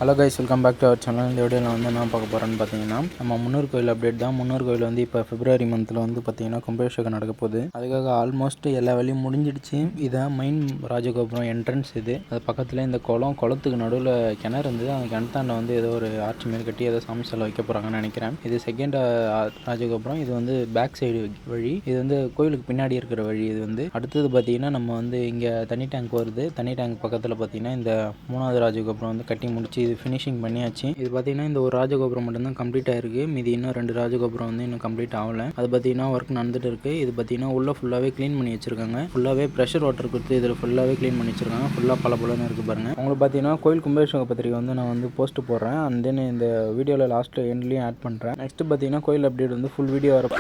Hello guys, welcome back to our channel. இந்த வீடியோவில் வந்து என்ன பார்க்க போகிறேன்னு பார்த்தீங்கன்னா, நம்ம முன்னூர் கோயில் அப்டேட் தான். முன்னூர் கோயில் வந்து இப்போ பிப்ரவரி மந்தில் வந்து பார்த்தீங்கன்னா கும்பாபிஷேகம் நடக்க போகுது. அதுக்காக ஆல்மோஸ்ட் எல்லா வேலையும் முடிஞ்சிடுச்சு. இதான் மெயின் ராஜகோபுரம் என்ட்ரன்ஸ். இது அது பக்கத்தில் இந்த குளத்துக்கு நடுவில் கிணறு இருந்தது. அந்த கிணத்தாண்ட வந்து ஏதோ ஒரு ஆர்ச்சி மாரி கட்டி ஏதோ சாமி சிலை வைக்க போகிறாங்கன்னு நினைக்கிறேன். இது செகண்ட் ராஜகோபுரம். இது வந்து பேக் சைடு வழி. இது வந்து கோயிலுக்கு பின்னாடி இருக்கிற வழி. இது வந்து அடுத்தது பார்த்தீங்கன்னா நம்ம வந்து இங்கே தண்ணி டேங்க் வருது. தண்ணி டேங்க் பக்கத்தில் பார்த்தீங்கன்னா இந்த மூணாவது ராஜகோபுரம் வந்து கட்டி முடிச்சு இது ஃபினிஷிங் பண்ணியாச்சு. இது பார்த்தீங்கன்னா இந்த ஒரு ராஜகோபுரம் மட்டும்தான் கம்ப்ளீட் ஆயிருக்கு. மீதி இன்னும் 2 ராஜகோபுரம் வந்து இன்னும் கம்ப்ளீட் ஆகலை. அது பார்த்தீங்கன்னா ஒர்க் நடந்துட்டு இருக்கு. இது பார்த்தீங்கன்னா உள்ள ஃபுல்லாகவே க்ளீன் பண்ணி வச்சிருக்காங்க. ஃபுல்லாகவே ப்ரெஷர் வாட்டர் கொடுத்து இதில் ஃபுல்லாகவே க்ளீன் பண்ணி வச்சிருக்காங்க. ஃபுல்லாக பளபளன்னு இருக்கு பாருங்க. உங்களுக்கு பார்த்தீங்கன்னா கோயில் கும்பாபிஷேக பத்திரிக்கை வந்து நான் வந்து போஸ்ட் போடுறேன். அண்ட் தென் இந்த வீடியோவில் லாஸ்ட்டில் எண்ட்லேயும் ஆட் பண்ணுறேன். நெக்ஸ்ட் பார்த்தீங்கன்னா கோயில் அப்டேட் வந்து ஃபுல் வீடியோ வர